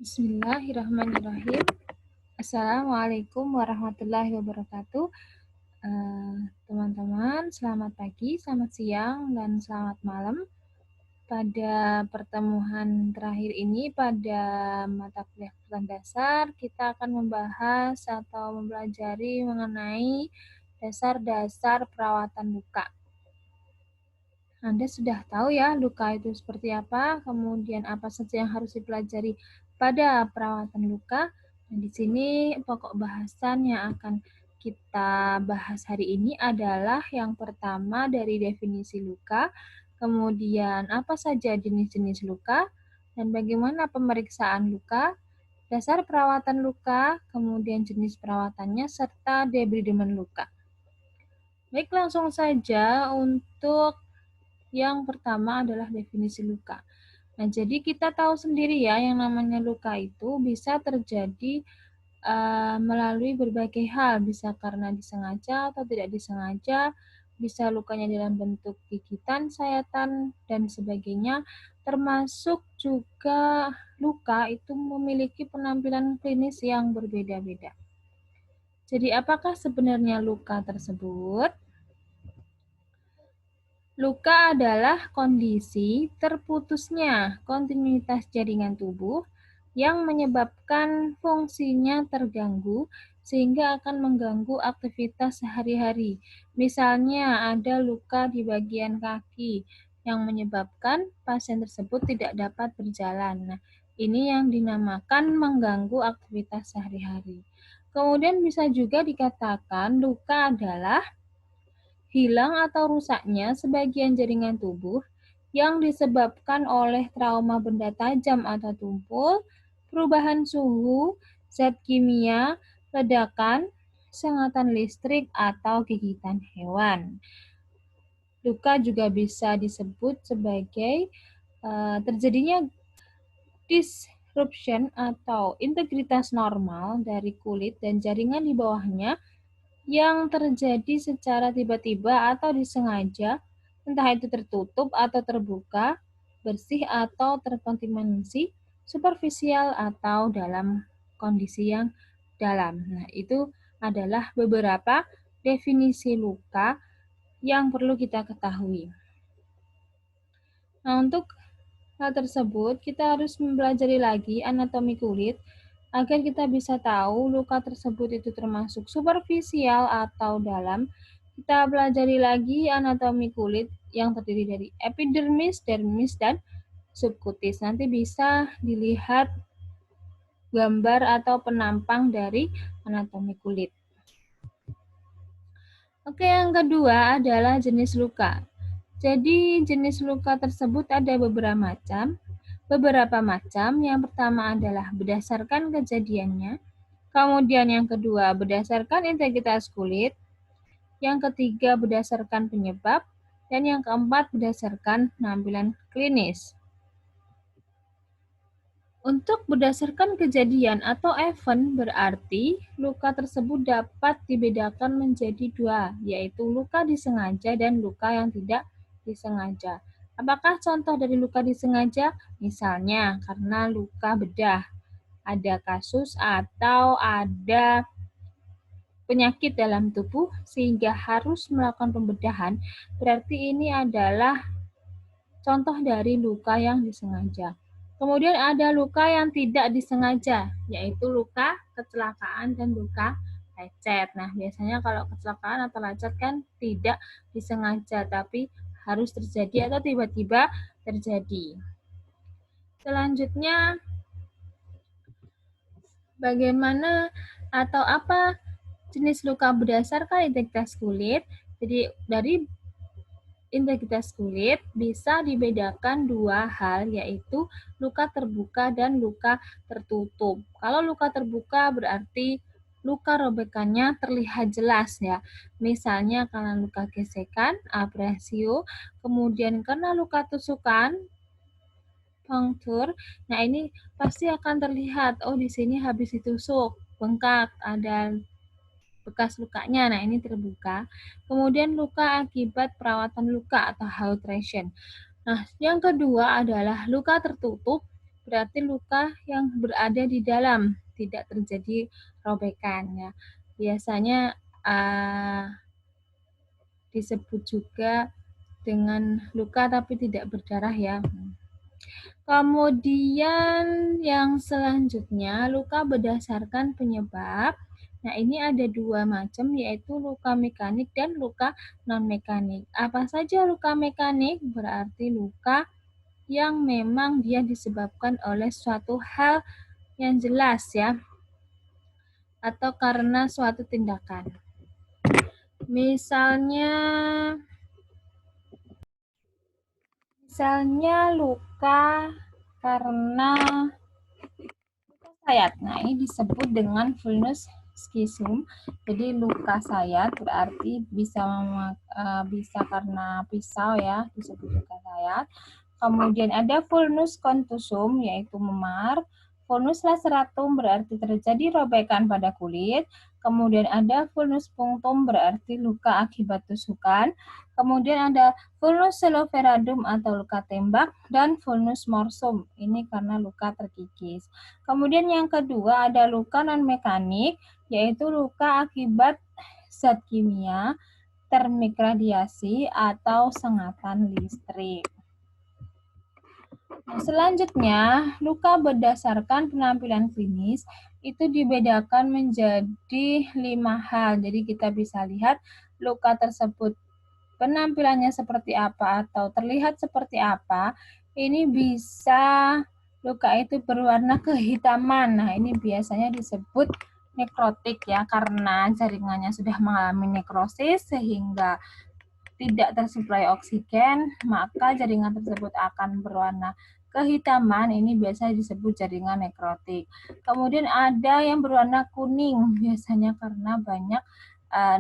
Bismillahirrahmanirrahim. Assalamualaikum warahmatullahi wabarakatuh. Teman-teman, selamat pagi, selamat siang, dan selamat malam. Pada pertemuan terakhir ini, pada mata kuliah kebutuhan dasar, kita akan membahas atau mempelajari mengenai dasar-dasar perawatan luka. Anda sudah tahu ya luka itu seperti apa, kemudian apa saja yang harus dipelajari pada perawatan luka. Nah, di sini pokok bahasan yang akan kita bahas hari ini adalah yang pertama dari definisi luka, kemudian apa saja jenis-jenis luka, dan bagaimana pemeriksaan luka, dasar perawatan luka, kemudian jenis perawatannya, serta debridement luka. Baik, langsung saja untuk yang pertama adalah definisi luka. Nah, jadi kita tahu sendiri ya, yang namanya luka itu bisa terjadi melalui berbagai hal, bisa karena disengaja atau tidak disengaja, bisa lukanya dalam bentuk gigitan, sayatan, dan sebagainya, termasuk juga luka itu memiliki penampilan klinis yang berbeda-beda. Jadi, apakah sebenarnya luka tersebut? Luka adalah kondisi terputusnya kontinuitas jaringan tubuh yang menyebabkan fungsinya terganggu sehingga akan mengganggu aktivitas sehari-hari. Misalnya ada luka di bagian kaki yang menyebabkan pasien tersebut tidak dapat berjalan. Nah, ini yang dinamakan mengganggu aktivitas sehari-hari. Kemudian bisa juga dikatakan luka adalah hilang atau rusaknya sebagian jaringan tubuh yang disebabkan oleh trauma benda tajam atau tumpul, perubahan suhu, zat kimia, ledakan, sengatan listrik, atau gigitan hewan. Luka juga bisa disebut sebagai terjadinya disruption atau integritas normal dari kulit dan jaringan di bawahnya yang terjadi secara tiba-tiba atau disengaja, entah itu tertutup atau terbuka, bersih atau terkontaminasi, superficial atau dalam kondisi yang dalam. Nah, itu adalah beberapa definisi luka yang perlu kita ketahui. Nah, untuk hal tersebut, kita harus mempelajari lagi anatomi kulit agar kita bisa tahu luka tersebut itu termasuk superficial atau dalam. Kita pelajari lagi anatomi kulit yang terdiri dari epidermis, dermis, dan subkutis. Nanti bisa dilihat gambar atau penampang dari anatomi kulit. Oke, yang kedua adalah jenis luka. Jadi jenis luka tersebut ada beberapa macam. Yang pertama adalah berdasarkan kejadiannya, kemudian yang kedua berdasarkan integritas kulit, yang ketiga berdasarkan penyebab, dan yang keempat berdasarkan penampilan klinis. Untuk berdasarkan kejadian atau event berarti luka tersebut dapat dibedakan menjadi dua, yaitu luka disengaja dan luka yang tidak disengaja. Apakah contoh dari luka disengaja? Misalnya karena luka bedah, ada kasus atau ada penyakit dalam tubuh sehingga harus melakukan pembedahan, berarti ini adalah contoh dari luka yang disengaja. Kemudian ada luka yang tidak disengaja, yaitu luka kecelakaan dan luka lecet. Nah, biasanya kalau kecelakaan atau lecet kan tidak disengaja, tapi harus terjadi atau tiba-tiba terjadi. Selanjutnya, bagaimana atau apa jenis luka berdasarkan integritas kulit? Jadi, dari integritas kulit bisa dibedakan dua hal, yaitu luka terbuka dan luka tertutup. Kalau luka terbuka berarti luka robekannya terlihat jelas ya. Misalnya karena luka gesekan, abrasio, kemudian karena luka tusukan, puncture. Nah, ini pasti akan terlihat, oh di sini habis ditusuk, bengkak, ada bekas lukanya. Nah, ini terbuka. Kemudian luka akibat perawatan luka atau hydration. Nah, yang kedua adalah luka tertutup. berarti luka yang berada di dalam, tidak terjadi robekan ya. Biasanya disebut juga dengan luka tapi tidak berdarah ya. Kemudian yang selanjutnya luka berdasarkan penyebab. Nah, ini ada dua macam, yaitu luka mekanik dan luka non-mekanik. Apa saja luka mekanik? Berarti luka yang memang dia disebabkan oleh suatu hal yang jelas ya, atau karena suatu tindakan. Misalnya luka karena sayat. Nah, ini disebut dengan vulnus schism. Jadi luka sayat berarti bisa karena pisau ya, disebut luka sayat. Kemudian ada vulnus contusum yaitu memar. Vulnus laceratum berarti terjadi robekan pada kulit. Kemudian ada vulnus punctum berarti luka akibat tusukan. Kemudian ada vulnus seloveradum atau luka tembak dan vulnus morsum. Ini karena luka terkikis. Kemudian yang kedua ada luka non-mekanik, yaitu luka akibat zat kimia, termik radiasi, atau sengatan listrik. Nah, selanjutnya, luka berdasarkan penampilan klinis itu dibedakan menjadi 5 hal. Jadi kita bisa lihat luka tersebut penampilannya seperti apa atau terlihat seperti apa. Ini bisa luka itu berwarna kehitaman. Nah, ini biasanya disebut nekrotik ya, karena jaringannya sudah mengalami nekrosis sehingga tidak tersuplai oksigen, maka jaringan tersebut akan berwarna kehitaman. Ini biasanya disebut jaringan nekrotik. Kemudian ada yang berwarna kuning, biasanya karena banyak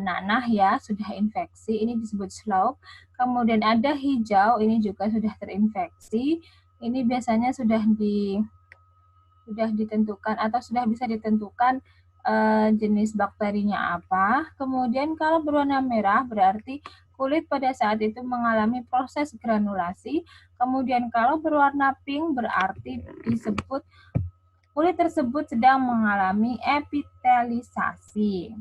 nanah ya, sudah infeksi, ini disebut slough. Kemudian ada hijau, ini juga sudah terinfeksi. Ini biasanya sudah ditentukan atau sudah bisa ditentukan jenis bakterinya apa. Kemudian kalau berwarna merah berarti kulit pada saat itu mengalami proses granulasi. Kemudian kalau berwarna pink berarti disebut kulit tersebut sedang mengalami epitelisasi.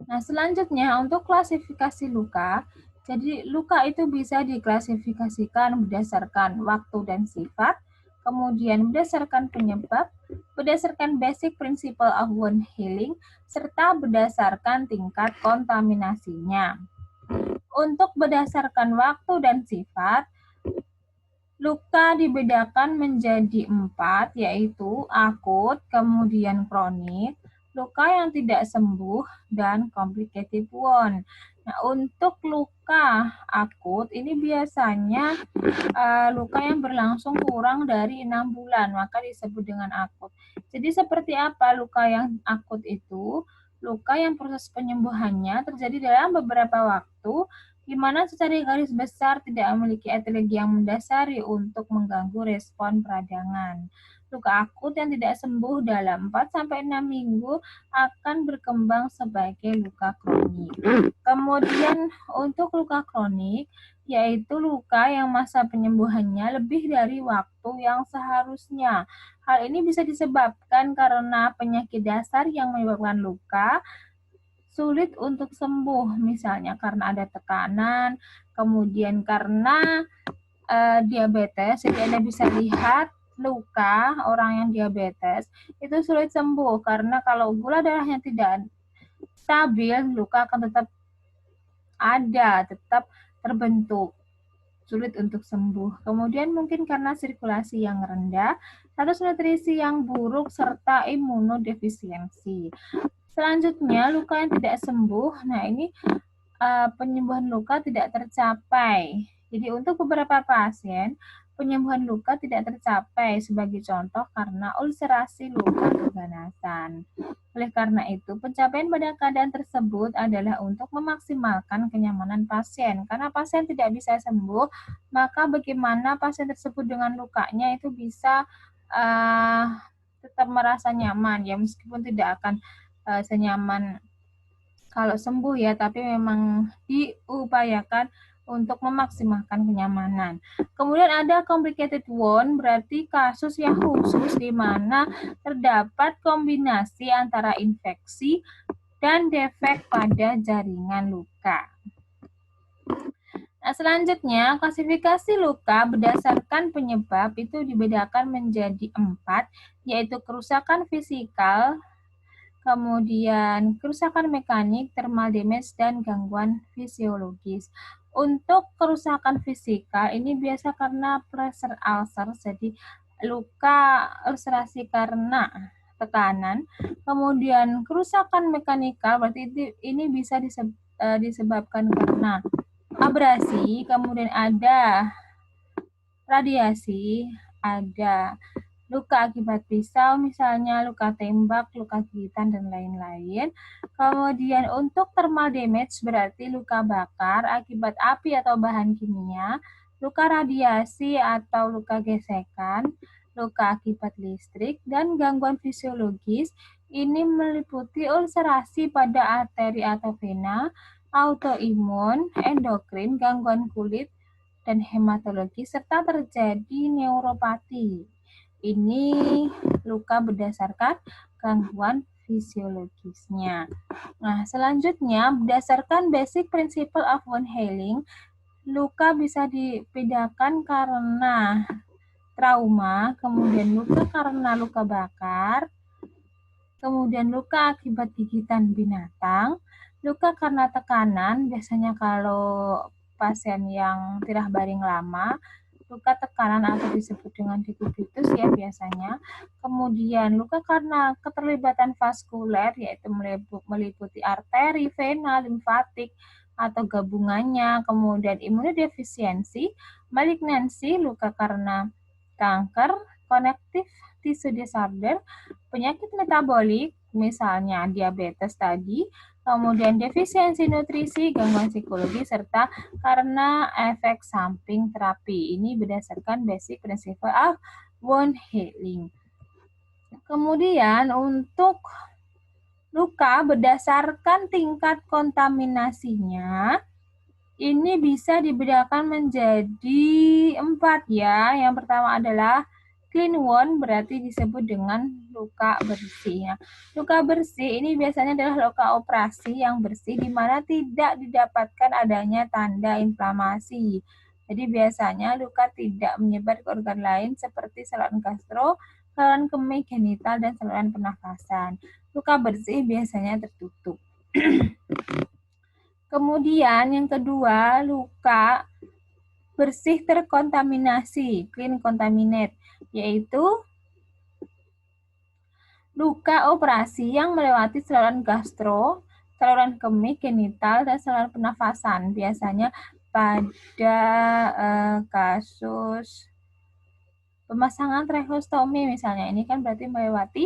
Nah, selanjutnya untuk klasifikasi luka. Jadi luka itu bisa diklasifikasikan berdasarkan waktu dan sifat, kemudian berdasarkan penyebab, berdasarkan basic principle of wound healing, serta berdasarkan tingkat kontaminasinya. Untuk berdasarkan waktu dan sifat, luka dibedakan menjadi 4, yaitu akut, kemudian kronik, luka yang tidak sembuh, dan complicated wound. Nah, untuk luka akut, ini biasanya luka yang berlangsung kurang dari 6 bulan, maka disebut dengan akut. Jadi seperti apa luka yang akut itu? Luka yang proses penyembuhannya terjadi dalam beberapa waktu, di mana secara garis besar tidak memiliki etiologi yang mendasari untuk mengganggu respon peradangan. Luka akut yang tidak sembuh dalam 4-6 minggu akan berkembang sebagai luka kronik. Kemudian untuk luka kronik, yaitu luka yang masa penyembuhannya lebih dari waktu yang seharusnya. Hal ini bisa disebabkan karena penyakit dasar yang menyebabkan luka sulit untuk sembuh, misalnya karena ada tekanan, kemudian karena diabetes. Jadi Anda bisa lihat luka orang yang diabetes itu sulit sembuh karena kalau gula darahnya tidak stabil, luka akan tetap ada, tetap terbentuk, sulit untuk sembuh. Kemudian mungkin karena sirkulasi yang rendah, status nutrisi yang buruk, serta imunodefisiensi. Selanjutnya, luka yang tidak sembuh. Nah, ini penyembuhan luka tidak tercapai. Jadi untuk beberapa pasien, penyembuhan luka tidak tercapai sebagai contoh karena ulcerasi luka keganasan. Oleh karena itu, pencapaian pada keadaan tersebut adalah untuk memaksimalkan kenyamanan pasien. Karena pasien tidak bisa sembuh, maka bagaimana pasien tersebut dengan lukanya itu bisa tetap merasa nyaman, ya meskipun tidak akan senyaman kalau sembuh ya, tapi memang diupayakan untuk memaksimalkan kenyamanan. Kemudian ada complicated wound, berarti kasus yang khusus di mana terdapat kombinasi antara infeksi dan defek pada jaringan luka. Nah, selanjutnya, klasifikasi luka berdasarkan penyebab itu dibedakan menjadi 4, yaitu kerusakan fisikal, kemudian kerusakan mekanik, thermal damage, dan gangguan fisiologis. Untuk kerusakan fisikal, ini biasa karena pressure ulcer, jadi luka ulcerasi karena tekanan. Kemudian kerusakan mekanikal, berarti ini bisa disebabkan karena abrasi, kemudian ada radiasi, ada luka akibat pisau, misalnya luka tembak, luka gigitan, dan lain-lain. Kemudian untuk thermal damage berarti luka bakar akibat api atau bahan kimia, luka radiasi atau luka gesekan, luka akibat listrik, dan gangguan fisiologis. Ini meliputi ulcerasi pada arteri atau vena, autoimun, endokrin, gangguan kulit, dan hematologi, serta terjadi neuropati. Ini luka berdasarkan gangguan fisiologisnya. Nah, selanjutnya berdasarkan basic principle of wound healing, luka bisa dibedakan karena trauma, kemudian luka karena luka bakar, kemudian luka akibat gigitan binatang, luka karena tekanan, biasanya kalau pasien yang tirah baring lama, luka tekanan atau disebut dengan dekubitus ya biasanya. Kemudian luka karena keterlibatan vaskuler, yaitu meliputi arteri, vena, limfatik, atau gabungannya. Kemudian imunodefisiensi, malignansi, luka karena kanker, connective tissue disorder, penyakit metabolik, misalnya diabetes tadi, kemudian defisiensi nutrisi, gangguan psikologi, serta karena efek samping terapi. Ini berdasarkan basic principle of wound healing. Kemudian untuk luka berdasarkan tingkat kontaminasinya, ini bisa dibedakan menjadi 4 ya. Yang pertama adalah clean wound, berarti disebut dengan luka bersih. Ya. Luka bersih ini biasanya adalah luka operasi yang bersih di mana tidak didapatkan adanya tanda inflamasi. Jadi biasanya luka tidak menyebar ke organ lain seperti saluran gastro, saluran kemih, genital, dan saluran pernafasan. Luka bersih biasanya tertutup. Kemudian yang kedua, luka bersih terkontaminasi, clean contaminate, yaitu luka operasi yang melewati saluran gastro, saluran kemih, genital, dan saluran pernafasan. Biasanya pada kasus pemasangan tracheostomi misalnya, ini kan berarti melewati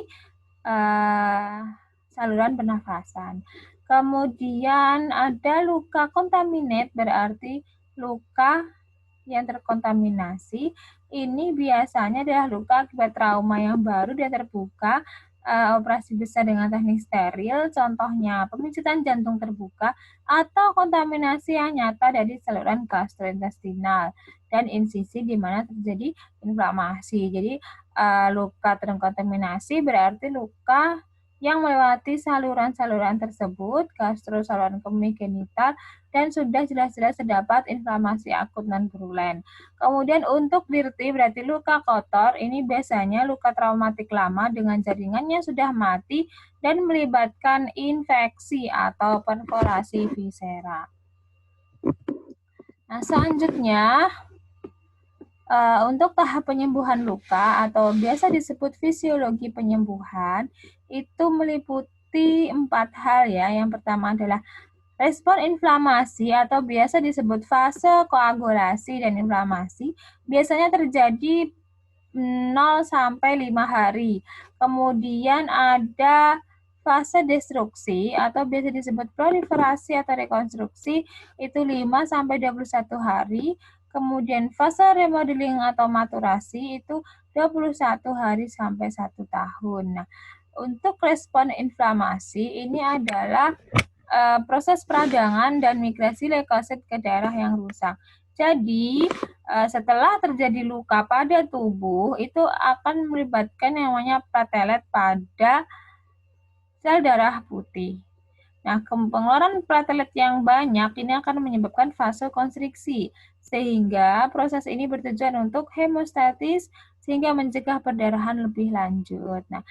saluran pernafasan. Kemudian ada luka kontaminate, berarti luka yang terkontaminasi. Ini biasanya adalah luka akibat trauma yang baru dan terbuka, operasi besar dengan teknik steril, contohnya pemijatan jantung terbuka, atau kontaminasi yang nyata dari saluran gastrointestinal, dan insisi di mana terjadi inflamasi. Jadi luka terkontaminasi berarti luka yang melewati saluran-saluran tersebut, gastro, saluran kemih, genital, dan sudah jelas-jelas terdapat inflamasi akut non virulen. Kemudian untuk dirti berarti luka kotor, ini biasanya luka traumatik lama dengan jaringannya sudah mati dan melibatkan infeksi atau perforasi viscera. Nah, selanjutnya untuk tahap penyembuhan luka atau biasa disebut fisiologi penyembuhan itu meliputi 4 hal ya. Yang pertama adalah respon inflamasi atau biasa disebut fase koagulasi dan inflamasi biasanya terjadi 0 sampai 5 hari. Kemudian ada fase destruksi atau biasa disebut proliferasi atau rekonstruksi itu 5 sampai 21 hari. Kemudian fase remodeling atau maturasi itu 21 hari sampai 1 tahun. Nah, untuk respon inflamasi ini adalah proses peradangan dan migrasi leukosit ke daerah yang rusak. Jadi, setelah terjadi luka pada tubuh, itu akan melibatkan yang namanya platelet pada sel darah putih. Nah, pengeluaran platelet yang banyak ini akan menyebabkan vasokonstriksi, sehingga proses ini bertujuan untuk hemostatis, sehingga mencegah perdarahan lebih lanjut. Nah,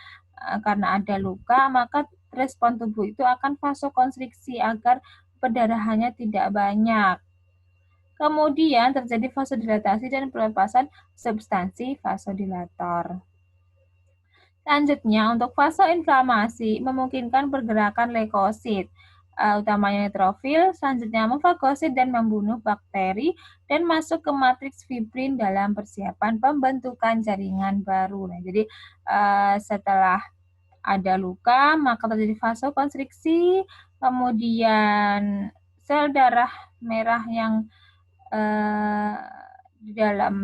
karena ada luka, maka respon tubuh itu akan vasokonstriksi agar perdarahannya tidak banyak. Kemudian terjadi vasodilatasi dan pelepasan substansi vasodilator. Selanjutnya, untuk fase inflamasi memungkinkan pergerakan leukosit, utamanya neutrofil, selanjutnya memfagosit dan membunuh bakteri, dan masuk ke matriks fibrin dalam persiapan pembentukan jaringan baru. Nah, jadi setelah ada luka, maka terjadi vasokonstriksi, kemudian sel darah merah yang di dalam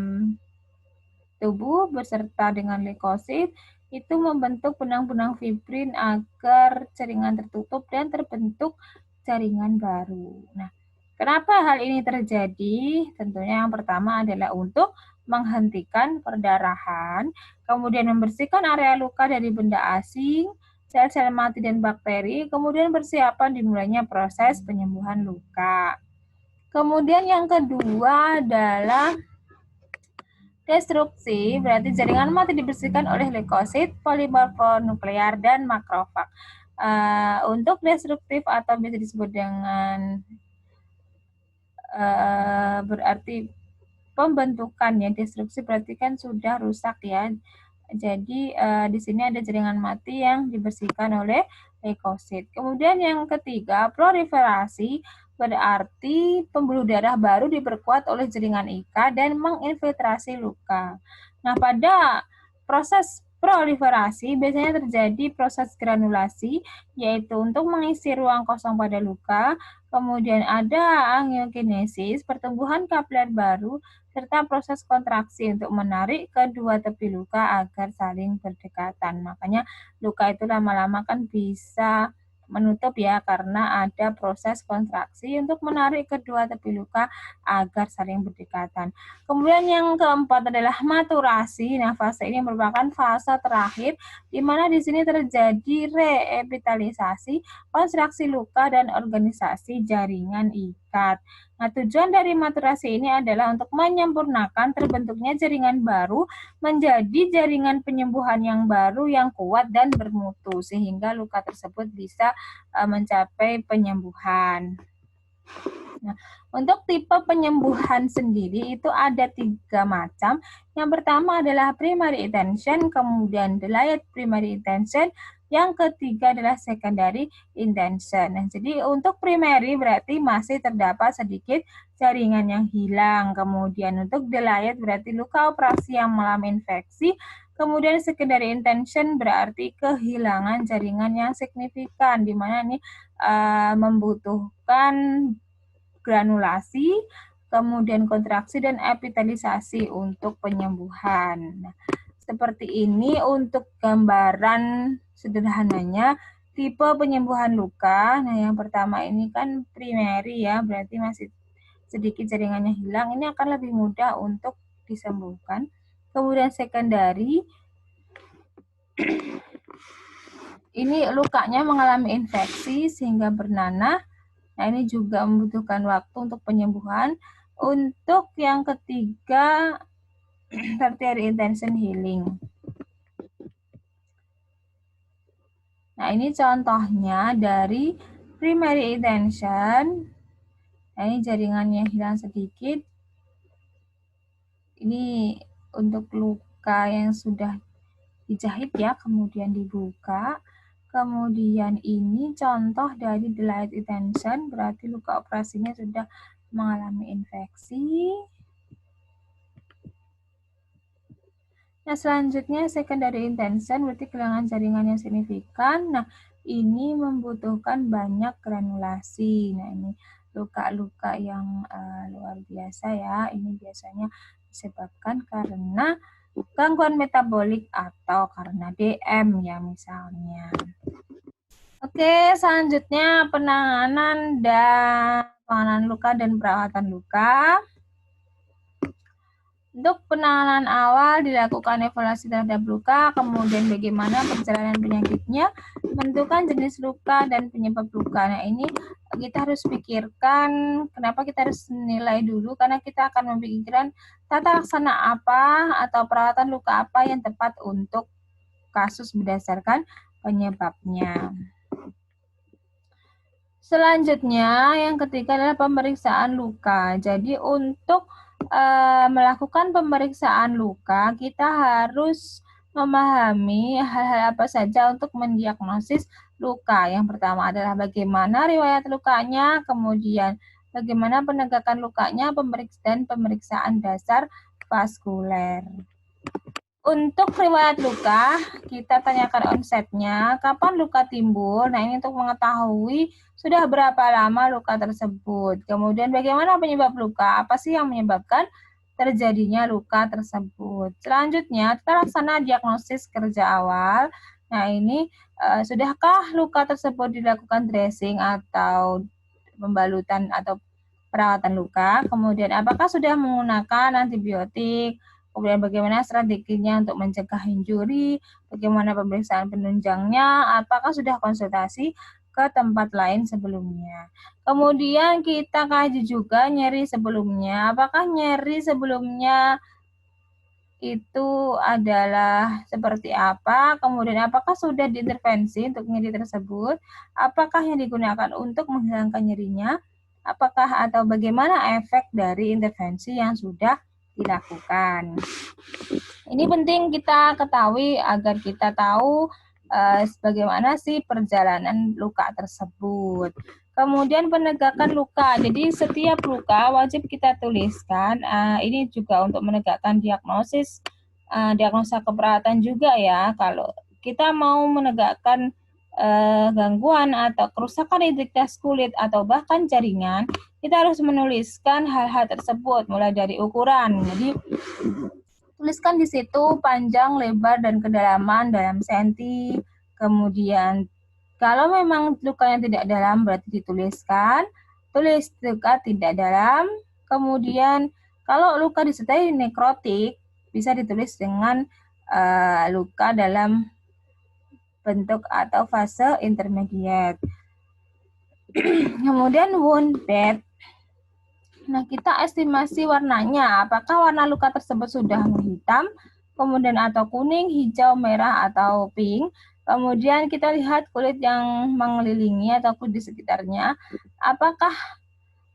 tubuh beserta dengan leukosit itu membentuk benang-benang fibrin agar jaringan tertutup dan terbentuk jaringan baru. Nah, kenapa hal ini terjadi? Tentunya yang pertama adalah untuk menghentikan perdarahan, kemudian membersihkan area luka dari benda asing, sel-sel mati dan bakteri, kemudian persiapan dimulainya proses penyembuhan luka. Kemudian yang kedua adalah destruksi, berarti jaringan mati dibersihkan oleh leukosit, polimorfonuklear, dan makrofag. Untuk destruktif atau bisa disebut dengan berarti pembentukan ya, destruksi berarti kan sudah rusak ya. Jadi di sini ada jaringan mati yang dibersihkan oleh leukosit. Kemudian yang ketiga, proliferasi berarti pembuluh darah baru diperkuat oleh jaringan IKA dan menginfiltrasi luka. Nah, pada proses proliferasi biasanya terjadi proses granulasi, yaitu untuk mengisi ruang kosong pada luka. Kemudian ada angiogenesis, pertumbuhan kapiler baru, serta proses kontraksi untuk menarik kedua tepi luka agar saling berdekatan. Makanya luka itu lama-lama kan bisa menutup ya, karena ada proses kontraksi untuk menarik kedua tepi luka agar saling berdekatan. Kemudian yang keempat adalah maturasi. Nah, fase ini merupakan fase terakhir di mana di sini terjadi reepitalisasi, konstruksi luka, dan organisasi jaringan ikat. Nah, tujuan dari maturasi ini adalah untuk menyempurnakan terbentuknya jaringan baru menjadi jaringan penyembuhan yang baru yang kuat dan bermutu, sehingga luka tersebut bisa mencapai penyembuhan. Nah, untuk tipe penyembuhan sendiri itu ada 3 macam. Yang pertama adalah primary intention, kemudian delayed primary intention, yang ketiga adalah secondary intention. Nah, jadi untuk primary berarti masih terdapat sedikit jaringan yang hilang. Kemudian untuk delayed berarti luka operasi yang mengalami infeksi. Kemudian secondary intention berarti kehilangan jaringan yang signifikan, di mana ini membutuhkan granulasi, kemudian kontraksi dan epitelisasi untuk penyembuhan. Nah, seperti ini untuk gambaran sederhananya tipe penyembuhan luka. Nah, yang pertama ini kan primary ya, berarti masih sedikit jaringannya hilang. Ini akan lebih mudah untuk disembuhkan. Kemudian secondary, ini lukanya mengalami infeksi sehingga bernanah. Nah, ini juga membutuhkan waktu untuk penyembuhan. Untuk yang ketiga, tertiary intention healing. Nah, ini contohnya dari primary intention. Nah, ini jaringannya hilang sedikit. Ini untuk luka yang sudah dijahit ya, kemudian dibuka. Kemudian ini contoh dari delayed intention, berarti luka operasinya sudah mengalami infeksi. Nah, selanjutnya secondary intention berarti kehilangan jaringan yang signifikan. Nah, ini membutuhkan banyak granulasi. Nah, ini luka-luka yang luar biasa ya. Ini biasanya disebabkan karena gangguan metabolik atau karena DM ya misalnya. Oke, selanjutnya penanganan luka dan perawatan luka. Untuk penanganan awal dilakukan evaluasi terhadap luka, kemudian bagaimana perjalanan penyakitnya, menentukan jenis luka dan penyebab luka. Nah, ini kita harus pikirkan kenapa kita harus nilai dulu, karena kita akan memikirkan tata laksana apa atau perawatan luka apa yang tepat untuk kasus berdasarkan penyebabnya. Selanjutnya, yang ketiga adalah pemeriksaan luka. Jadi untuk melakukan pemeriksaan luka, kita harus memahami hal-hal apa saja untuk mendiagnosis luka. Yang pertama adalah bagaimana riwayat lukanya, kemudian bagaimana penegakan lukanya, dan pemeriksaan dasar vaskuler. Untuk riwayat luka, kita tanyakan onsetnya, kapan luka timbul. Nah, ini untuk mengetahui sudah berapa lama luka tersebut. Kemudian bagaimana penyebab luka, apa sih yang menyebabkan terjadinya luka tersebut. Selanjutnya, tata laksana diagnosis kerja awal. Nah, ini sudahkah luka tersebut dilakukan dressing atau pembalutan atau perawatan luka. Kemudian apakah sudah menggunakan antibiotik, kemudian bagaimana strateginya untuk mencegah injuri, bagaimana pemeriksaan penunjangnya, apakah sudah konsultasi ke tempat lain sebelumnya. Kemudian kita kaji juga nyeri sebelumnya, apakah nyeri sebelumnya itu adalah seperti apa, kemudian apakah sudah diintervensi untuk nyeri tersebut, apakah yang digunakan untuk menghilangkan nyerinya, apakah atau bagaimana efek dari intervensi yang sudah dilakukan. Ini penting kita ketahui agar kita tahu bagaimana sih perjalanan luka tersebut. Kemudian penegakan luka. Jadi setiap luka wajib kita tuliskan. Ini juga untuk menegakkan diagnosa keperawatan juga ya. Kalau kita mau menegakkan gangguan atau kerusakan integritas kulit atau bahkan jaringan, kita harus menuliskan hal-hal tersebut mulai dari ukuran. Jadi tuliskan di situ panjang, lebar, dan kedalaman dalam senti. Kemudian kalau memang lukanya tidak dalam berarti dituliskan, tulis luka tidak dalam. Kemudian kalau luka disertai nekrotik bisa ditulis dengan luka dalam bentuk atau fase intermediate. Kemudian wound bed. Nah, kita estimasi warnanya. Apakah warna luka tersebut sudah menghitam, kemudian atau kuning, hijau, merah, atau pink. Kemudian kita lihat kulit yang mengelilingi atau kulit di sekitarnya. Apakah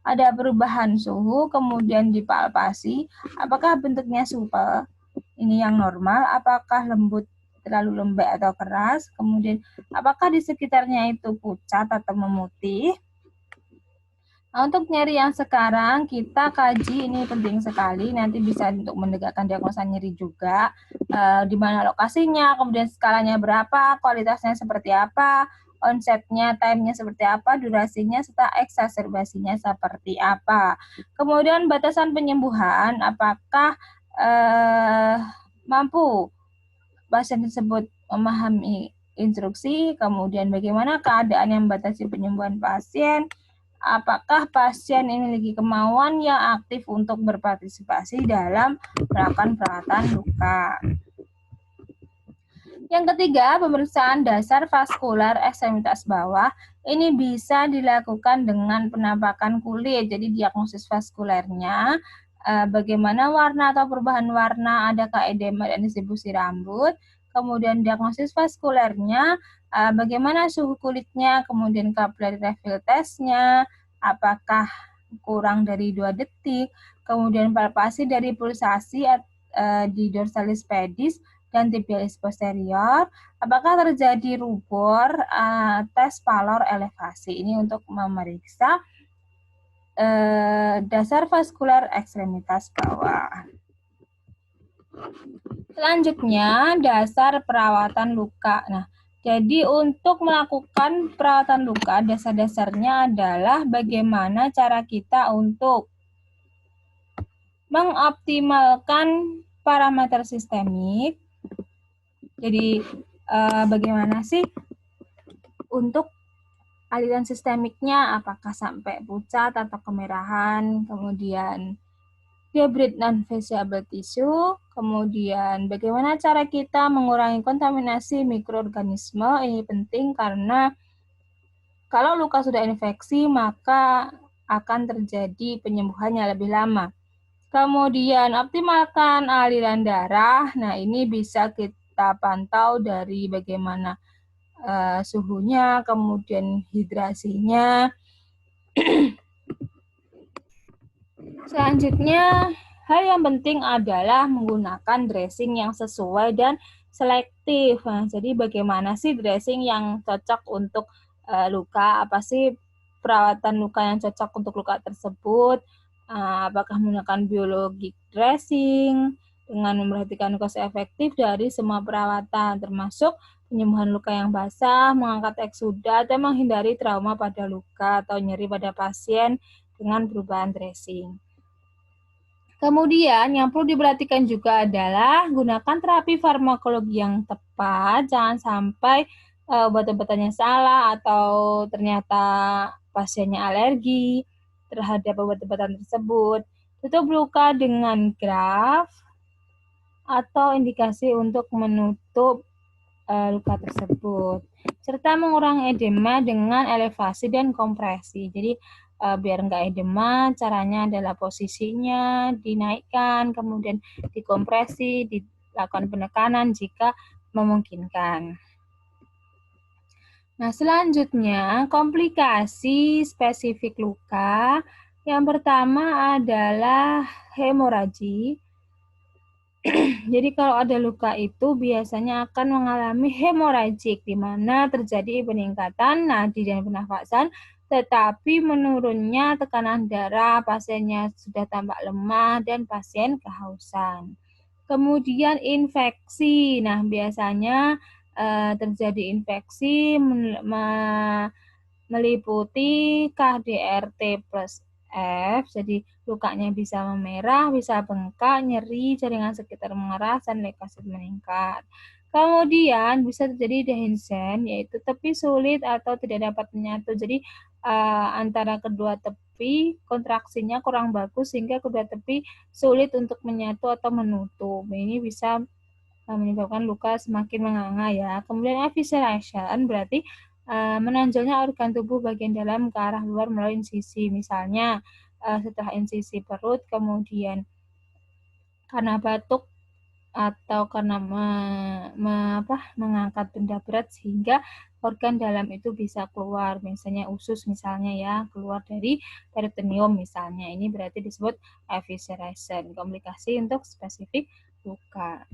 ada perubahan suhu, kemudian dipalpasi. Apakah bentuknya supel, ini yang normal. Apakah lembut, terlalu lembek atau keras. Kemudian apakah di sekitarnya itu pucat atau memutih. Nah, untuk nyeri yang sekarang kita kaji, ini penting sekali, nanti bisa untuk menegakkan diagnosa nyeri juga, di mana lokasinya, kemudian skalanya berapa, kualitasnya seperti apa, onsetnya, time-nya seperti apa, durasinya, serta eksaserbasinya seperti apa. Kemudian batasan penyembuhan, apakah mampu pasien tersebut memahami instruksi, kemudian bagaimana keadaan yang membatasi penyembuhan pasien, apakah pasien ini memiliki kemauan yang aktif untuk berpartisipasi dalam melakukan perawatan luka. Yang ketiga, pemeriksaan dasar vaskular ekstremitas bawah. Ini bisa dilakukan dengan penampakan kulit, jadi diagnosis vaskulernya, bagaimana warna atau perubahan warna, adakah edema dan distribusi rambut, kemudian diagnosis vaskulernya, bagaimana suhu kulitnya, kemudian capillary refill testnya, apakah kurang dari 2 detik, kemudian palpasi dari pulsasi di dorsalis pedis dan tibialis posterior, apakah terjadi rubor, tes palor elevasi. Ini untuk memeriksa dasar vaskular ekstremitas bawah. Selanjutnya, dasar perawatan luka. Nah, jadi untuk melakukan perawatan luka, dasar-dasarnya adalah bagaimana cara kita untuk mengoptimalkan parameter sistemik. Jadi bagaimana sih untuk aliran sistemiknya apakah sampai pucat atau kemerahan, kemudian debrid non-visible tissue, kemudian bagaimana cara kita mengurangi kontaminasi mikroorganisme. Ini penting karena kalau luka sudah infeksi, maka akan terjadi penyembuhannya lebih lama. Kemudian optimalkan aliran darah. Nah, ini bisa kita pantau dari bagaimana suhunya, kemudian hidrasinya. Selanjutnya, hal yang penting adalah menggunakan dressing yang sesuai dan selektif. Nah, jadi bagaimana sih dressing yang cocok untuk luka? Apa sih perawatan luka yang cocok untuk luka tersebut? Apakah menggunakan biologic dressing dengan memperhatikan cost efektif dari semua perawatan, termasuk penyembuhan luka yang basah, mengangkat eksudat, dan menghindari trauma pada luka atau nyeri pada pasien dengan perubahan dressing. Kemudian yang perlu diperhatikan juga adalah gunakan terapi farmakologi yang tepat, jangan sampai obat-obatannya salah atau ternyata pasiennya alergi terhadap obat-obatan tersebut. Tutup luka dengan graft atau indikasi untuk menutup luka tersebut, serta mengurangi edema dengan elevasi dan kompresi. Jadi biar nggak edema, caranya adalah posisinya dinaikkan, kemudian dikompresi, dilakukan penekanan jika memungkinkan. Nah, selanjutnya komplikasi spesifik luka. Yang pertama adalah hemoragi. Jadi kalau ada luka itu biasanya akan mengalami hemoragik, di mana terjadi peningkatan nadi dan pernafasan, tetapi menurunnya tekanan darah, pasiennya sudah tampak lemah, dan pasien kehausan. Kemudian infeksi, nah biasanya terjadi infeksi meliputi KDRT plus F, jadi lukanya bisa memerah, bisa bengkak, nyeri, jaringan sekitar mengeras, dan leukosit meningkat. Kemudian bisa terjadi dehiscence, yaitu tepi sulit atau tidak dapat menyatu. Jadi antara kedua tepi kontraksinya kurang bagus sehingga kedua tepi sulit untuk menyatu atau menutup. Ini bisa menyebabkan luka semakin menganga ya. Kemudian evisceration berarti menonjolnya organ tubuh bagian dalam ke arah luar melalui insisi. Misalnya setelah insisi perut, kemudian karena batuk atau karena mengangkat benda berat sehingga organ dalam itu bisa keluar, misalnya usus misalnya ya, keluar dari peritoneum misalnya. Ini berarti disebut evisceration, komplikasi untuk spesifik luka.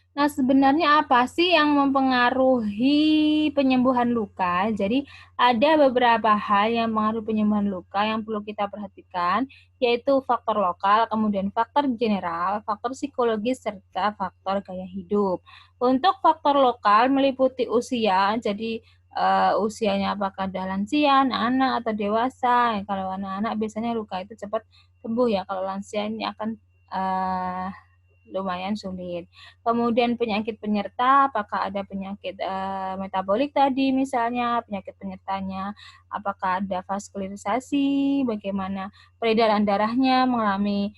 Nah, sebenarnya apa sih yang mempengaruhi penyembuhan luka? Jadi, ada beberapa hal yang mempengaruhi penyembuhan luka yang perlu kita perhatikan, yaitu faktor lokal, kemudian faktor general, faktor psikologis, serta faktor gaya hidup. Untuk faktor lokal meliputi usia, jadi usianya apakah sudah lansia, anak, atau dewasa. Kalau anak-anak biasanya luka itu cepat sembuh ya, kalau lansia ini akan lumayan sulit. Kemudian penyakit penyerta, apakah ada penyakit metabolik tadi misalnya, penyakit penyertanya, apakah ada vaskularisasi, bagaimana peredaran darahnya, mengalami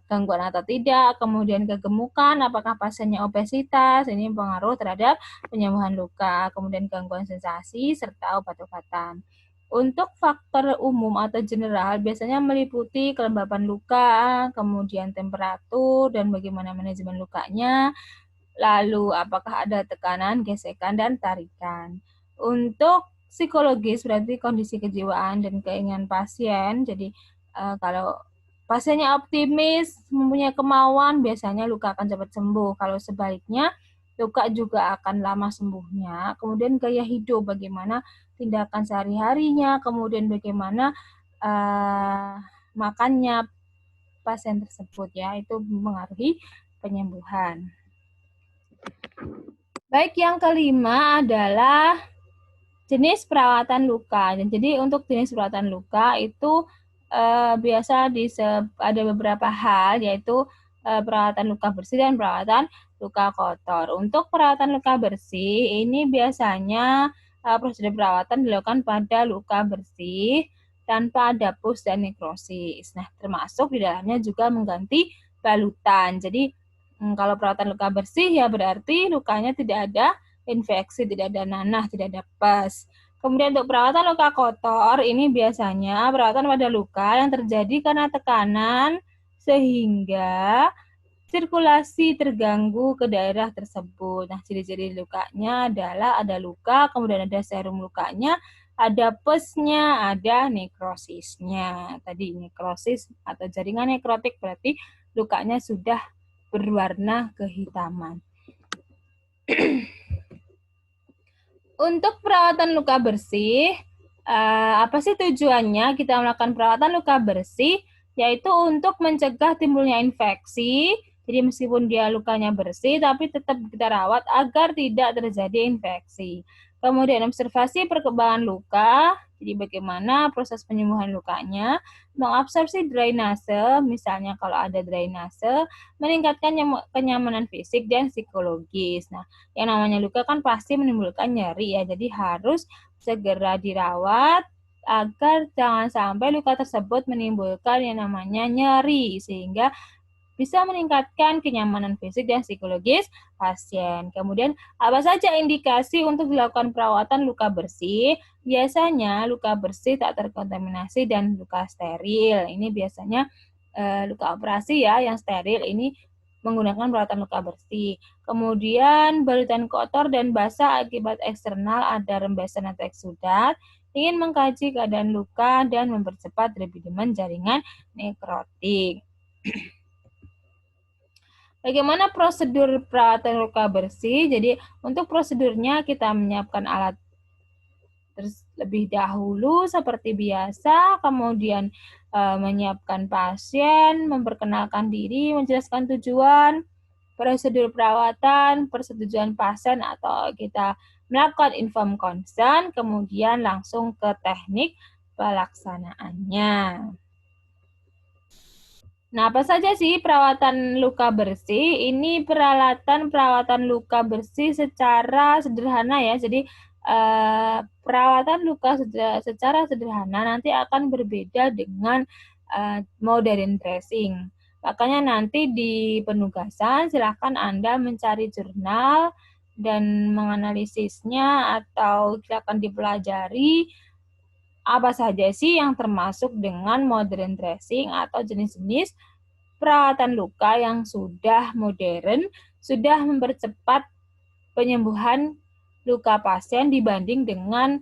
gangguan atau tidak, kemudian kegemukan, apakah pasiennya obesitas, ini pengaruh terhadap penyembuhan luka, kemudian gangguan sensasi, serta obat-obatan. Untuk faktor umum atau general biasanya meliputi kelembapan luka, kemudian temperatur, dan bagaimana manajemen lukanya, lalu apakah ada tekanan, gesekan, dan tarikan. Untuk psikologis berarti kondisi kejiwaan dan keinginan pasien, jadi kalau pasiennya optimis, mempunyai kemauan, biasanya luka akan cepat sembuh. Kalau sebaliknya, luka juga akan lama sembuhnya. Kemudian gaya hidup, bagaimana tindakan sehari-harinya, kemudian bagaimana makannya pasien tersebut ya, itu mempengaruhi penyembuhan. Baik, yang kelima adalah jenis perawatan luka. Jadi untuk jenis perawatan luka itu biasa ada beberapa hal, yaitu perawatan luka bersih dan perawatan luka kotor. Untuk perawatan luka bersih ini biasanya prosedur perawatan dilakukan pada luka bersih tanpa ada pus dan nekrosis. Nah, termasuk di dalamnya juga mengganti balutan. Jadi, kalau perawatan luka bersih ya berarti lukanya tidak ada infeksi, tidak ada nanah, tidak ada pus. Kemudian untuk perawatan luka kotor, ini biasanya perawatan pada luka yang terjadi karena tekanan sehingga sirkulasi terganggu ke daerah tersebut. Nah, ciri-ciri lukanya adalah ada luka, kemudian ada serum lukanya, ada pusnya, ada nekrosisnya. Tadi nekrosis atau jaringan nekrotik berarti lukanya sudah berwarna kehitaman. Untuk perawatan luka bersih, apa sih tujuannya kita melakukan perawatan luka bersih? Yaitu untuk mencegah timbulnya infeksi. Jadi meskipun dia lukanya bersih, tapi tetap kita rawat agar tidak terjadi infeksi. Kemudian observasi perkembangan luka, jadi bagaimana proses penyembuhan lukanya, mengabsorpsi drainase, misalnya kalau ada drainase, meningkatkan kenyamanan fisik dan psikologis. Nah, yang namanya luka kan pasti menimbulkan nyeri ya, jadi harus segera dirawat agar jangan sampai luka tersebut menimbulkan yang namanya nyeri, sehingga bisa meningkatkan kenyamanan fisik dan psikologis pasien. Kemudian, apa saja indikasi untuk dilakukan perawatan luka bersih? Biasanya luka bersih tak terkontaminasi dan luka steril. Ini biasanya luka operasi ya, yang steril ini menggunakan perawatan luka bersih. Kemudian, balutan kotor dan basah akibat eksternal ada rembesan atau eksudat, ingin mengkaji keadaan luka dan mempercepat rebidemen jaringan nekrotik. Bagaimana prosedur perawatan luka bersih? Jadi untuk prosedurnya kita menyiapkan alat terlebih dahulu seperti biasa, kemudian menyiapkan pasien, memperkenalkan diri, menjelaskan tujuan, prosedur perawatan, persetujuan pasien atau kita melakukan inform consent, kemudian langsung ke teknik pelaksanaannya. Nah, apa saja sih perawatan luka bersih? Ini perawatan luka bersih secara sederhana ya. Jadi, perawatan luka secara sederhana nanti akan berbeda dengan modern dressing. Makanya nanti di penugasan silakan Anda mencari jurnal dan menganalisisnya atau silakan dipelajari apa saja sih yang termasuk dengan modern dressing atau jenis-jenis perawatan luka yang sudah modern, sudah mempercepat penyembuhan luka pasien dibanding dengan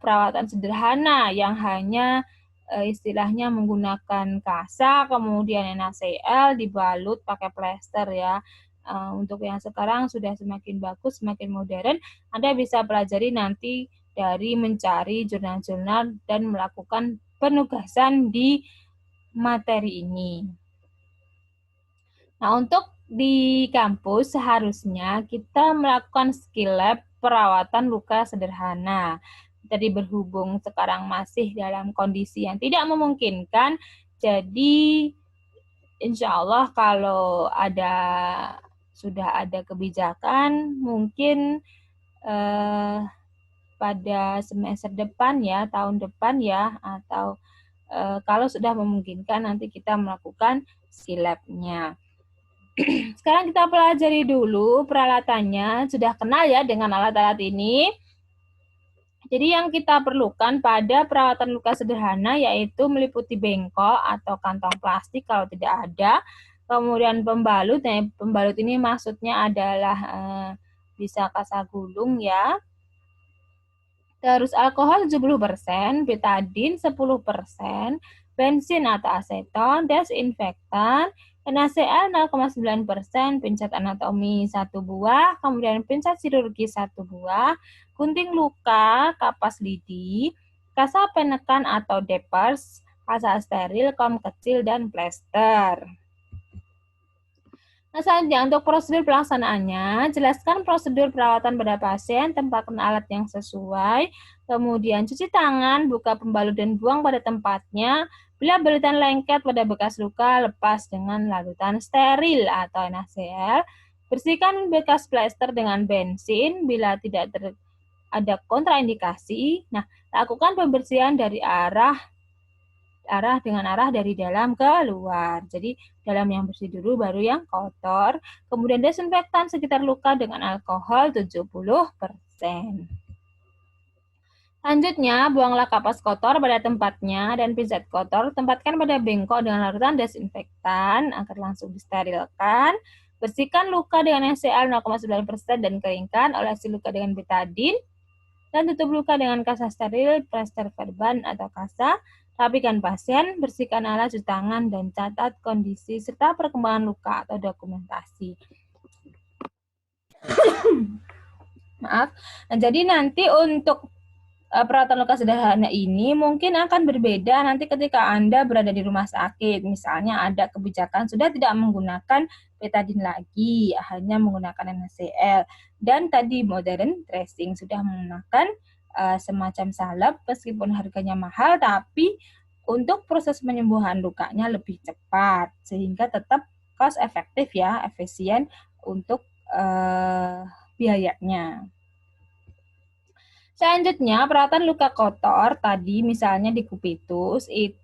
perawatan sederhana yang hanya istilahnya menggunakan kasa, kemudian NaCl dibalut pakai plester ya. Untuk yang sekarang sudah semakin bagus, semakin modern, Anda bisa pelajari nanti dari mencari jurnal-jurnal dan melakukan penugasan di materi ini. Nah, untuk di kampus seharusnya kita melakukan skill lab perawatan luka sederhana. Jadi berhubung sekarang masih dalam kondisi yang tidak memungkinkan, jadi insya Allah kalau sudah ada kebijakan, mungkin pada semester depan ya, tahun depan ya, atau kalau sudah memungkinkan nanti kita melakukan skill lab-nya. Sekarang kita pelajari dulu peralatannya. Sudah kenal ya dengan alat-alat ini? Jadi yang kita perlukan pada perawatan luka sederhana yaitu meliputi bengkok atau kantong plastik kalau tidak ada. Kemudian pembalut. Nah, pembalut ini maksudnya adalah bisa kasa gulung ya. Terus alkohol 70%, betadin 10%, bensin atau aseton, desinfektan, NaCl 0,9%, pincat anatomi 1 buah, kemudian pincat kirurgi 1 buah, gunting luka, kapas lidi, kasa penekan atau depers, kasa steril, kom kecil, dan plester. Nah, selanjutnya untuk prosedur pelaksanaannya, jelaskan prosedur perawatan pada pasien, tempatkan alat yang sesuai, kemudian cuci tangan, buka pembalut dan buang pada tempatnya. Bila balutan lengket pada bekas luka, lepas dengan larutan steril atau NaCl. Bersihkan bekas plester dengan bensin. Bila tidak ada kontraindikasi, nah lakukan pembersihan dari arah dari dalam ke luar. Jadi dalam yang bersih dulu baru yang kotor. Kemudian desinfektan sekitar luka dengan alkohol 70%. Selanjutnya, buanglah kapas kotor pada tempatnya dan pijat kotor tempatkan pada bengkok dengan larutan desinfektan agar langsung disterilkan. Bersihkan luka dengan NaCl 0,9% dan keringkan. Olesi luka dengan betadine dan tutup luka dengan kasa steril, plester perban atau kasa. Rapikan pasien, bersihkan alat cuci tangan, dan catat kondisi serta perkembangan luka atau dokumentasi. Maaf. Nah, jadi nanti untuk perawatan luka sederhana ini mungkin akan berbeda nanti ketika Anda berada di rumah sakit. Misalnya ada kebijakan sudah tidak menggunakan betadine lagi, hanya menggunakan NaCl. Dan tadi modern dressing sudah menggunakan semacam salep, meskipun harganya mahal, tapi untuk proses penyembuhan lukanya lebih cepat, sehingga tetap cost efektif ya, efisien untuk biayanya. Selanjutnya, perawatan luka kotor tadi misalnya di kupitus itu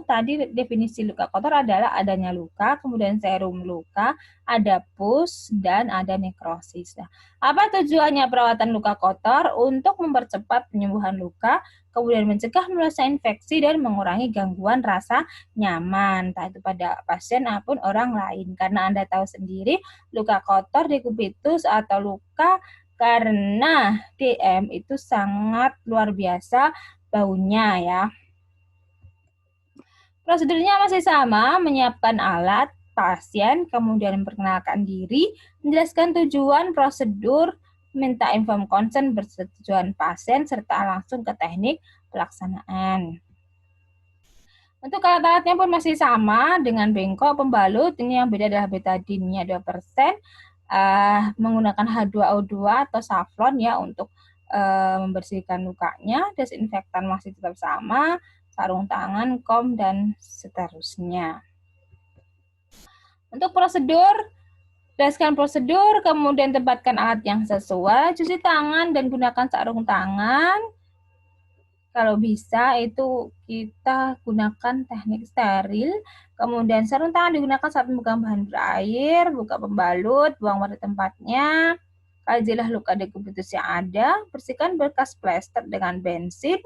tadi definisi luka kotor adalah adanya luka, kemudian serum luka, ada pus, dan ada nekrosis. Nah, apa tujuannya perawatan luka kotor? Untuk mempercepat penyembuhan luka, kemudian mencegah meluasnya infeksi dan mengurangi gangguan rasa nyaman, entah itu pada pasien maupun orang lain. Karena Anda tahu sendiri, luka kotor di kupitus atau luka karena DM itu sangat luar biasa baunya ya. Prosedurnya masih sama, menyiapkan alat, pasien, kemudian memperkenalkan diri, menjelaskan tujuan, prosedur, minta inform consent bersetujuan pasien, serta langsung ke teknik pelaksanaan. Untuk alat-alatnya pun masih sama dengan bengkok, pembalut, ini yang beda adalah betadine-nya 2%, menggunakan H2O2 atau saffron ya untuk membersihkan lukanya, desinfektan masih tetap sama, sarung tangan, kom, dan seterusnya. Untuk prosedur, jelaskan prosedur, kemudian tempatkan alat yang sesuai, cuci tangan dan gunakan sarung tangan. Kalau bisa itu kita gunakan teknik steril, kemudian sarung tangan digunakan saat memegang bahan berair, buka pembalut, buang pada tempatnya, kajilah luka di kupitus yang ada, bersihkan bekas plester dengan bensin,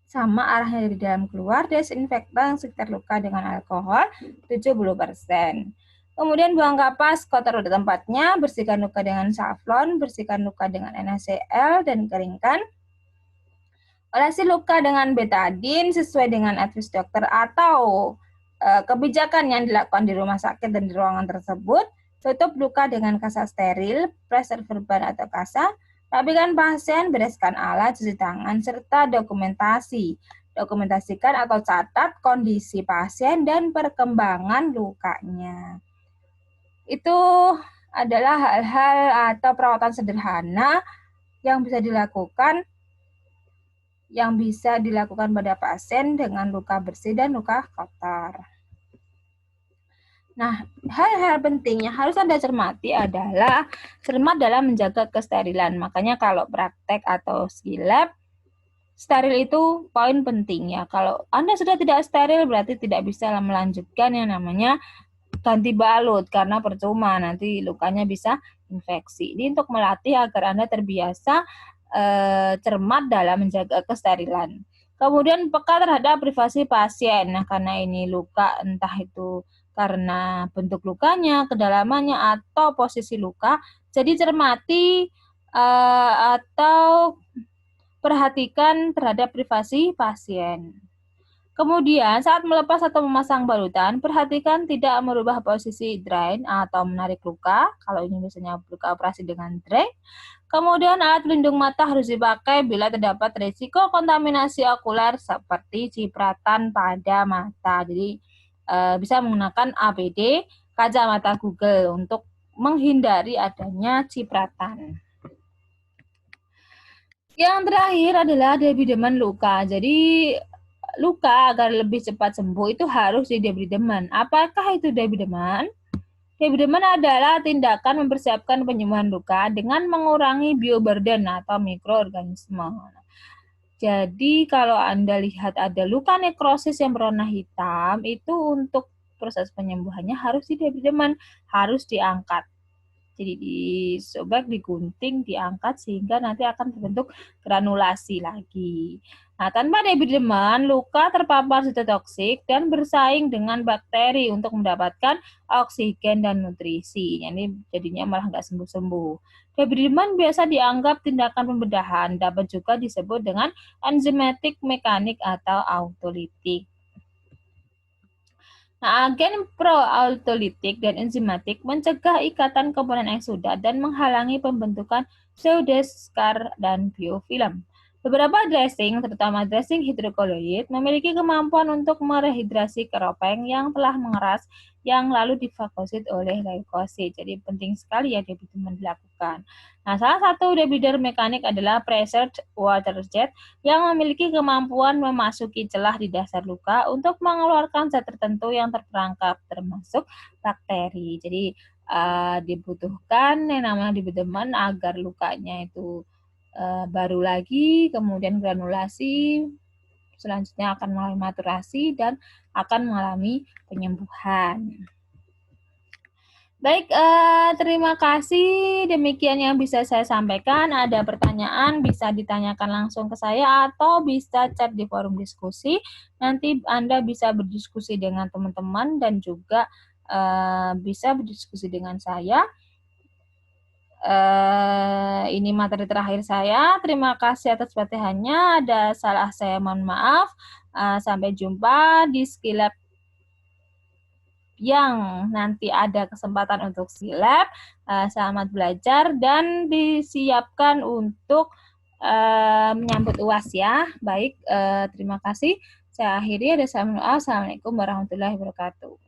sama arahnya dari dalam keluar, desinfektan sekitar luka dengan alkohol 70%. Kemudian buang kapas kotor pada tempatnya, bersihkan luka dengan saffron, bersihkan luka dengan NaCl, dan keringkan. Olesi luka dengan betadine sesuai dengan advice dokter atau kebijakan yang dilakukan di rumah sakit dan di ruangan tersebut. Tutup luka dengan kasa steril, plester perban atau kasa. Rapikan pasien, bereskan alat, cuci tangan, serta dokumentasi. Dokumentasikan atau catat kondisi pasien dan perkembangan lukanya. Itu adalah hal-hal atau perawatan sederhana yang bisa dilakukan pada pasien dengan luka bersih dan luka kotor. Nah, hal-hal penting yang harus Anda cermati adalah cermat dalam menjaga kesterilan. Makanya kalau praktek atau skill lab, steril itu poin penting ya. Kalau Anda sudah tidak steril berarti tidak bisa melanjutkan yang namanya ganti balut karena percuma nanti lukanya bisa infeksi. Ini untuk melatih agar Anda terbiasa cermat dalam menjaga kesterilan. Kemudian peka terhadap privasi pasien. Nah, karena ini luka entah itu karena bentuk lukanya, kedalamannya, atau posisi luka, jadi cermati atau perhatikan terhadap privasi pasien. Kemudian, saat melepas atau memasang balutan, perhatikan tidak merubah posisi drain atau menarik luka. Kalau ini biasanya luka operasi dengan drain. Kemudian, alat pelindung mata harus dipakai bila terdapat risiko kontaminasi okuler seperti cipratan pada mata. Jadi, bisa menggunakan APD, kacamata Google, untuk menghindari adanya cipratan. Yang terakhir adalah debridemen luka. Jadi, luka agar lebih cepat sembuh itu harus di debridemen. Apakah itu debridemen? Debridement adalah tindakan mempersiapkan penyembuhan luka dengan mengurangi bioburden atau mikroorganisme. Jadi kalau Anda lihat ada luka nekrosis yang berwarna hitam, itu untuk proses penyembuhannya harus di debridement, harus diangkat. Jadi disobek, digunting, diangkat sehingga nanti akan terbentuk granulasi lagi. Nah, tanpa debridement, luka terpapar sitotoksik dan bersaing dengan bakteri untuk mendapatkan oksigen dan nutrisi. Jadi jadinya malah nggak sembuh-sembuh. Debridement biasa dianggap tindakan pembedahan, dapat juga disebut dengan enzimatik mekanik atau autolitik. Nah, agen proautolitik dan enzimatik mencegah ikatan komponen eksudat dan menghalangi pembentukan pseudoscar dan biofilm. Beberapa dressing, terutama dressing hidrokoloid, memiliki kemampuan untuk merehidrasi keropeng yang telah mengeras yang lalu difagosit oleh leukosit. Jadi penting sekali ya debridement dilakukan. Nah, salah satu debrider mekanik adalah pressured water jet yang memiliki kemampuan memasuki celah di dasar luka untuk mengeluarkan zat tertentu yang terperangkap, termasuk bakteri. Jadi dibutuhkan yang namanya debridement agar lukanya itu baru lagi, kemudian granulasi, selanjutnya akan mengalami maturasi dan akan mengalami penyembuhan. Baik, terima kasih. Demikian yang bisa saya sampaikan. Ada pertanyaan bisa ditanyakan langsung ke saya atau bisa chat di forum diskusi. Nanti Anda bisa berdiskusi dengan teman-teman dan juga bisa berdiskusi dengan saya. Ini materi terakhir saya. Terima kasih atas perhatiannya. Ada salah saya mohon maaf. Sampai jumpa di Skilab yang nanti ada kesempatan untuk silab. Selamat belajar dan disiapkan untuk menyambut UAS ya. Baik, terima kasih. Saya akhiri. Assalamualaikum warahmatullahi wabarakatuh.